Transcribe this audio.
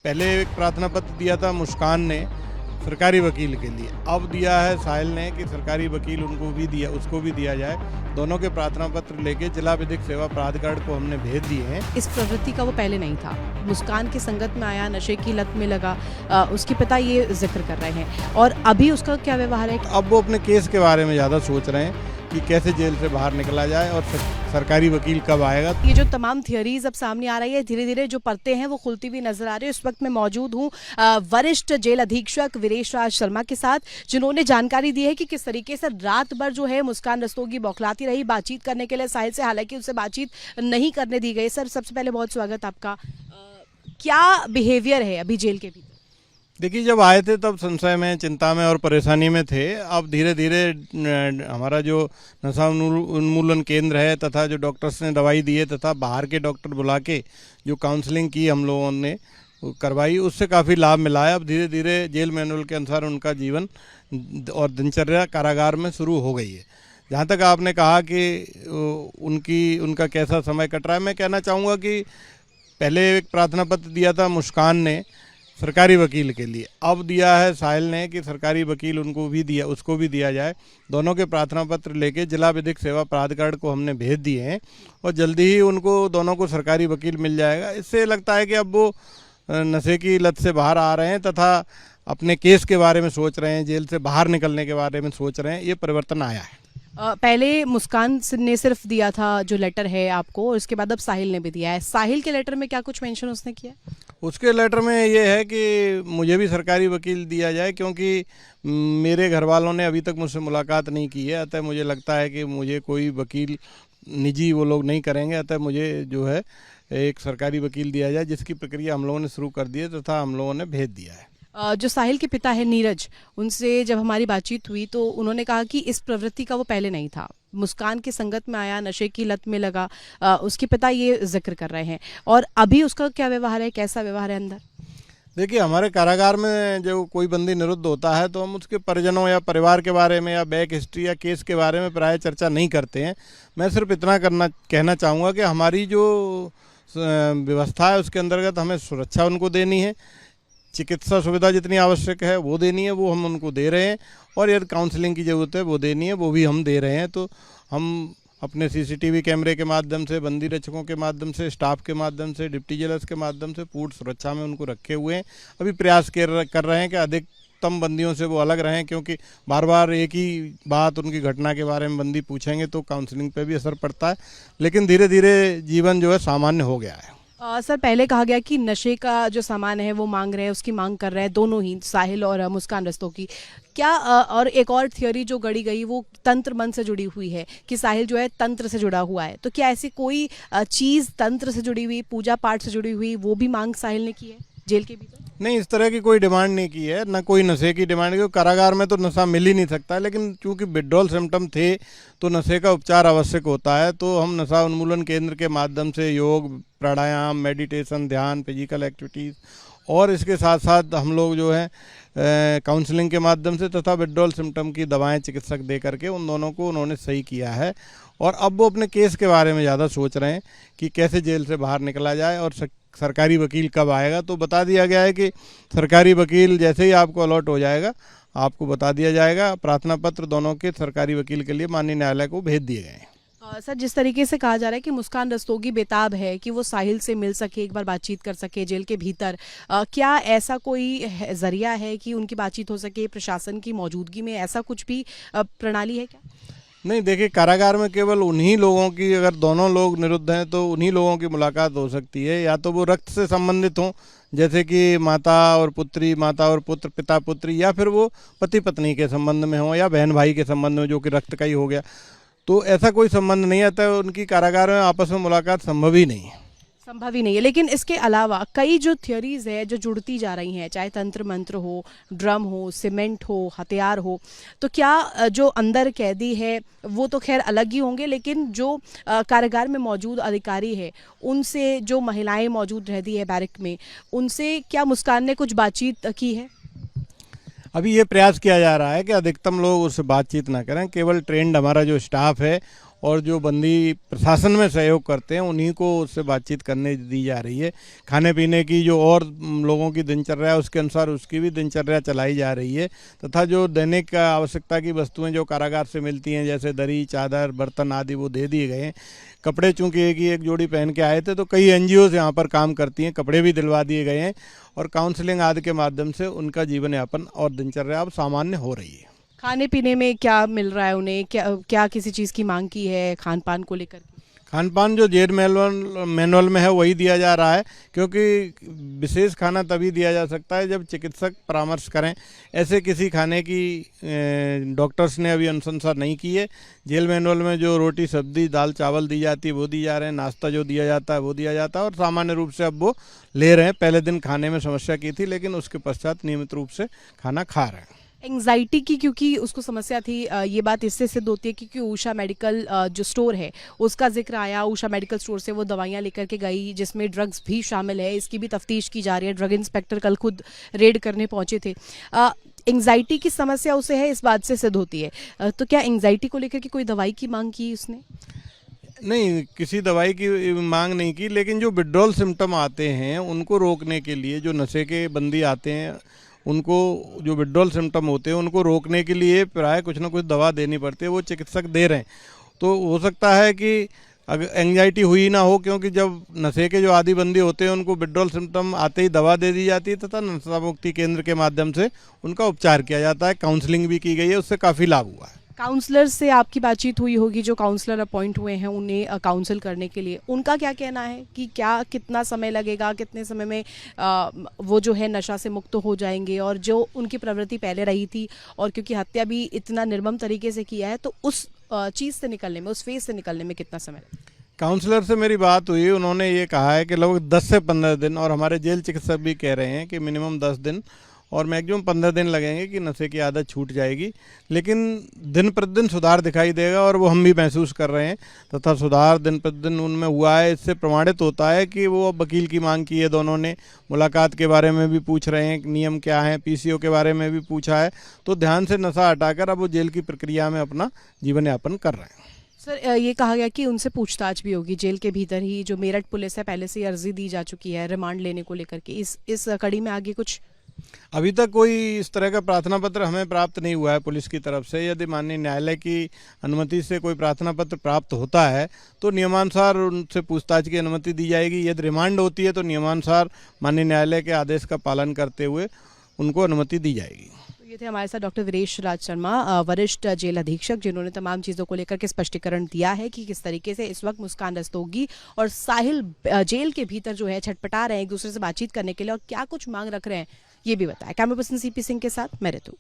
पहले एक प्रार्थना पत्र दिया था मुस्कान ने सरकारी वकील के लिए, अब दिया है साहिल ने कि सरकारी वकील उनको भी दिया, उसको भी दिया जाए। दोनों के प्रार्थना पत्र लेके जिला विधिक सेवा प्राधिकरण को हमने भेज दिए हैं। इस प्रवृत्ति का वो पहले नहीं था, मुस्कान की संगत में आया, नशे की लत में लगा, उसके पिता ये जिक्र कर रहे हैं और अभी उसका क्या व्यवहार है। अब वो अपने केस के बारे में ज़्यादा सोच रहे हैं कि कैसे जेल से बाहर निकला जाए और सरकारी वकील कब आएगा। ये जो तमाम थियरीज अब सामने आ रही है, धीरे धीरे जो परतें हैं वो खुलती हुई नजर आ रही है। इस वक्त मैं मौजूद हूँ वरिष्ठ जेल अधीक्षक वीरेश राज शर्मा के साथ, जिन्होंने जानकारी दी है कि किस तरीके से रात भर जो है मुस्कान रस्तोगी बौखलाती रही बातचीत करने के लिए साहिल से, हालांकि उससे बातचीत नहीं करने दी गई। सर, सबसे पहले बहुत स्वागत आपका। क्या बिहेवियर है अभी जेल के भीतर? देखिए, जब आए थे तब संशय में, चिंता में और परेशानी में थे। अब धीरे धीरे हमारा जो नशा उन्मूलन केंद्र है तथा जो डॉक्टर्स ने दवाई दी है तथा बाहर के डॉक्टर बुला के जो काउंसलिंग की हम लोगों ने करवाई, उससे काफ़ी लाभ मिला है। अब धीरे धीरे जेल मैनुअल के अनुसार उनका जीवन और दिनचर्या कारागार में शुरू हो गई है। जहाँ तक आपने कहा कि उनका कैसा समय कट रहा है, मैं कहना चाहूँगा कि पहले एक प्रार्थना पत्र दिया था मुस्कान ने सरकारी वकील के लिए, अब दिया है साहिल ने कि सरकारी वकील उनको भी दिया, उसको भी दिया जाए। दोनों के प्रार्थना पत्र लेके जिला विधिक सेवा प्राधिकरण को हमने भेज दिए हैं और जल्दी ही उनको दोनों को सरकारी वकील मिल जाएगा। इससे लगता है कि अब वो नशे की लत से बाहर आ रहे हैं तथा अपने केस के बारे में सोच रहे हैं, जेल से बाहर निकलने के बारे में सोच रहे हैं। ये परिवर्तन आया है। पहले मुस्कान ने सिर्फ दिया था जो लेटर है आपको, और इसके बाद अब साहिल ने भी दिया है। साहिल के लेटर में क्या कुछ मेंशन उसने किया? उसके लेटर में ये है कि मुझे भी सरकारी वकील दिया जाए, क्योंकि मेरे घर वालों ने अभी तक मुझसे मुलाकात नहीं की है। अतः मुझे लगता है कि मुझे कोई वकील निजी वो लोग नहीं करेंगे। अतः मुझे जो है एक सरकारी वकील दिया जाए, जिसकी प्रक्रिया हम लोगों ने शुरू कर दी है तथा हम लोगों ने भेज दिया है। जो साहिल के पिता है नीरज, उनसे जब हमारी बातचीत हुई तो उन्होंने कहा कि इस प्रवृत्ति का वो पहले नहीं था, मुस्कान की संगत में आया, नशे की लत में लगा, उसके पिता ये जिक्र कर रहे हैं और अभी उसका क्या व्यवहार है, कैसा व्यवहार है अंदर? देखिए, हमारे कारागार में जो कोई बंदी निरुद्ध होता है तो हम उसके परिजनों या परिवार के बारे में या बैक हिस्ट्री या केस के बारे में प्राय चर्चा नहीं करते हैं। मैं सिर्फ इतना कहना चाहूँगा कि हमारी जो व्यवस्था है उसके अंतर्गत हमें सुरक्षा उनको देनी है, चिकित्सा सुविधा जितनी आवश्यक है वो देनी है, वो हम उनको दे रहे हैं, और यदि काउंसलिंग की ज़रूरत है वो देनी है, वो भी हम दे रहे हैं। तो हम अपने सीसीटीवी कैमरे के माध्यम से, बंदी रक्षकों के माध्यम से, स्टाफ के माध्यम से, डिप्टी जेलर्स के माध्यम से पूर्ण सुरक्षा में उनको रखे हुए हैं। अभी प्रयास कर रहे हैं कि अधिकतम बंदियों से वो अलग रहें, क्योंकि बार बार एक ही बात उनकी घटना के बारे में बंदी पूछेंगे तो काउंसलिंग पे भी असर पड़ता है। लेकिन धीरे धीरे जीवन जो है सामान्य हो गया है। सर, पहले कहा गया कि नशे का जो सामान है वो मांग रहे हैं, उसकी मांग कर रहे हैं दोनों ही, साहिल और मुस्कान रस्तोगी। क्या और एक और थियोरी जो गढ़ी गई वो तंत्र मन से जुड़ी हुई है कि साहिल जो है तंत्र से जुड़ा हुआ है, तो क्या ऐसी कोई चीज़ तंत्र से जुड़ी हुई, पूजा पाठ से जुड़ी हुई, वो भी मांग साहिल ने की है जेल के भीतर? नहीं, इस तरह की कोई डिमांड नहीं की है, ना कोई नशे की डिमांड की। कारागार में तो नशा मिल ही नहीं सकता, लेकिन चूंकि विड्रॉल सिम्टम थे तो नशे का उपचार आवश्यक होता है। तो हम नशा उन्मूलन केंद्र के माध्यम से योग, प्राणायाम, मेडिटेशन, ध्यान, फिजिकल एक्टिविटीज़ और इसके साथ साथ हम लोग जो है काउंसलिंग के माध्यम से तथा विड्रॉल सिम्टम की दवाएं चिकित्सक दे करके उन दोनों को उन्होंने सही किया है। और अब वो अपने केस के बारे में ज़्यादा सोच रहे हैं कि कैसे जेल से बाहर निकला जाए और सरकारी वकील कब आएगा। तो बता दिया गया है कि सरकारी वकील जैसे ही आपको अलॉट हो जाएगा आपको बता दिया जाएगा। प्रार्थना पत्र दोनों के सरकारी वकील के लिए माननीय न्यायालय को भेज दिए गए हैं। सर, जिस तरीके से कहा जा रहा है कि मुस्कान रस्तोगी बेताब है कि वो साहिल से मिल सके, एक बार बातचीत कर सके जेल के भीतर, क्या ऐसा कोई जरिया है कि उनकी बातचीत हो सके प्रशासन की मौजूदगी में? ऐसा कुछ भी प्रणाली है क्या? नहीं, देखिए, कारागार में केवल उन्हीं लोगों की, अगर दोनों लोग निरुद्ध हैं तो उन्हीं लोगों की मुलाकात हो सकती है। या तो वो रक्त से संबंधित हों, जैसे कि माता और पुत्री, माता और पुत्र, पिता पुत्री, या फिर वो पति पत्नी के संबंध में हो या बहन भाई के संबंध में, जो कि रक्त का ही हो गया। तो ऐसा कोई संबंध नहीं आता है, उनकी कारागार में आपस में मुलाकात संभव ही नहीं है। संभव ही नहीं है। लेकिन इसके अलावा कई जो थ्योरीज है जो जुड़ती जा रही हैं, चाहे तंत्र मंत्र हो, ड्रम हो, सीमेंट हो, हथियार हो, तो क्या जो अंदर कैदी है वो तो खैर अलग ही होंगे, लेकिन जो कारागार में मौजूद अधिकारी है, उनसे जो महिलाएं मौजूद रहती है बैरक में, उनसे क्या मुस्कान ने कुछ बातचीत की है? अभी ये प्रयास किया जा रहा है कि अधिकतम लोग उससे बातचीत ना करें, केवल ट्रेंड हमारा जो स्टाफ है और जो बंदी प्रशासन में सहयोग करते हैं उन्हीं को उससे बातचीत करने दी जा रही है। खाने पीने की जो और लोगों की दिनचर्या है उसके अनुसार उसकी भी दिनचर्या चलाई जा रही है, तथा जो दैनिक आवश्यकता की वस्तुएं जो कारागार से मिलती हैं जैसे दरी, चादर, बर्तन आदि वो दे दिए गए हैं। कपड़े चूंकि एक जोड़ी पहन के आए थे तो कई एनजीओ यहाँ पर काम करती हैं, कपड़े भी दिलवा दिए गए हैं और काउंसलिंग आदि के माध्यम से उनका जीवन यापन और दिनचर्या अब सामान्य हो रही है। खाने पीने में क्या मिल रहा है उन्हें, क्या किसी चीज़ की मांग की है खान पान को लेकर? खान पान जो जेल मैनुअल में है वही दिया जा रहा है, क्योंकि विशेष खाना तभी दिया जा सकता है जब चिकित्सक परामर्श करें। ऐसे किसी खाने की डॉक्टर्स ने अभी अनुशंसा नहीं की है। जेल मैनुअल में जो रोटी, सब्जी, दाल, चावल दी जाती है वो दी जा रहे हैं, नाश्ता जो दिया जाता है वो दिया जाता है और सामान्य रूप से अब वो ले रहे हैं। पहले दिन खाने में समस्या की थी लेकिन उसके पश्चात नियमित रूप से खाना खा रहे हैं। एंग्जाइटी की क्योंकि उसको समस्या थी, ये बात इससे सिद्ध होती है क्योंकि उषा मेडिकल जो स्टोर है उसका जिक्र आया। उषा मेडिकल स्टोर से वो दवाइयाँ लेकर के गई जिसमें ड्रग्स भी शामिल है। इसकी भी तफ्तीश की जा रही है। ड्रग इंस्पेक्टर कल खुद रेड करने पहुंचे थे। एंग्जाइटी की समस्या उसे है, इस बात से सिद्ध होती है। तो क्या एंग्जाइटी को लेकर के कोई दवाई की मांग की उसने? नहीं, किसी दवाई की मांग नहीं की, लेकिन जो विड्रॉल सिम्टम आते हैं उनको रोकने के लिए, जो नशे के बंदी आते हैं उनको जो विड्रॉल सिम्टम होते हैं उनको रोकने के लिए प्राय कुछ ना कुछ दवा देनी पड़ती है, वो चिकित्सक दे रहे हैं। तो हो सकता है कि अगर एंग्जाइटी हुई ना हो, क्योंकि जब नशे के जो आदी बंदी होते हैं उनको विड्रॉल सिम्टम आते ही दवा दे दी जाती है तथा नशा मुक्ति केंद्र के माध्यम से उनका उपचार किया जाता है। काउंसलिंग भी की गई है, उससे काफ़ी लाभ हुआ है। काउंसलर से आपकी बातचीत हुई होगी, जो काउंसलर अपॉइंट हुए हैं उन्हें काउंसिल करने के लिए, उनका क्या कहना है कि कितना समय लगेगा, कितने समय में वो जो है नशा से मुक्त हो जाएंगे, और जो उनकी प्रवृत्ति पहले रही थी और क्योंकि हत्या भी इतना निर्मम तरीके से किया है तो उस चीज़ से निकलने में, उस फेज से निकलने में कितना समय लगेगा? काउंसलर से मेरी बात हुई, उन्होंने ये कहा है कि लगभग 10 से 15 दिन, और हमारे जेल चिकित्सक भी कह रहे हैं कि मिनिमम 10 दिन और मैक्सिमम 15 दिन लगेंगे कि नशे की आदत छूट जाएगी। लेकिन दिन प्रतिदिन सुधार दिखाई देगा और वो हम भी महसूस कर रहे हैं, तथा सुधार दिन प्रतिदिन उनमें हुआ है। इससे प्रमाणित होता है कि वो वकील की मांग की है, दोनों ने मुलाकात के बारे में भी पूछ रहे हैं, नियम क्या है, पीसीओ के बारे में भी पूछा है। तो ध्यान से नशा हटाकर अब वो जेल की प्रक्रिया में अपना जीवन यापन कर रहे हैं। सर, ये कहा गया कि उनसे पूछताछ भी होगी जेल के भीतर ही। जो मेरठ पुलिस है पहले से अर्जी दी जा चुकी है रिमांड लेने को लेकर के, इस कड़ी में आगे कुछ? अभी तक कोई इस तरह का प्रार्थना पत्र हमें प्राप्त नहीं हुआ है पुलिस की तरफ से। यदि माननीय न्यायालय की अनुमति से कोई प्रार्थना पत्र प्राप्त होता है तो नियमानुसार उनसे पूछताछ की अनुमति दी जाएगी। यदि रिमांड होती है तो नियमानुसार माननीय न्यायालय के आदेश का पालन करते हुए उनको अनुमति दी जाएगी। ये थे हमारे साथ डॉक्टर वीरेश राज शर्मा, वरिष्ठ जेल अधीक्षक, जिन्होंने तमाम चीज़ों को लेकर के स्पष्टीकरण दिया है कि किस तरीके से इस वक्त मुस्कान रस्तोगी और साहिल जेल के भीतर जो है छटपटा रहे हैं एक दूसरे से बातचीत करने के लिए और क्या कुछ मांग रख रहे हैं, ये भी बताया। कैमरा पर्सन सीपी सिंह के साथ मैं ऋतु।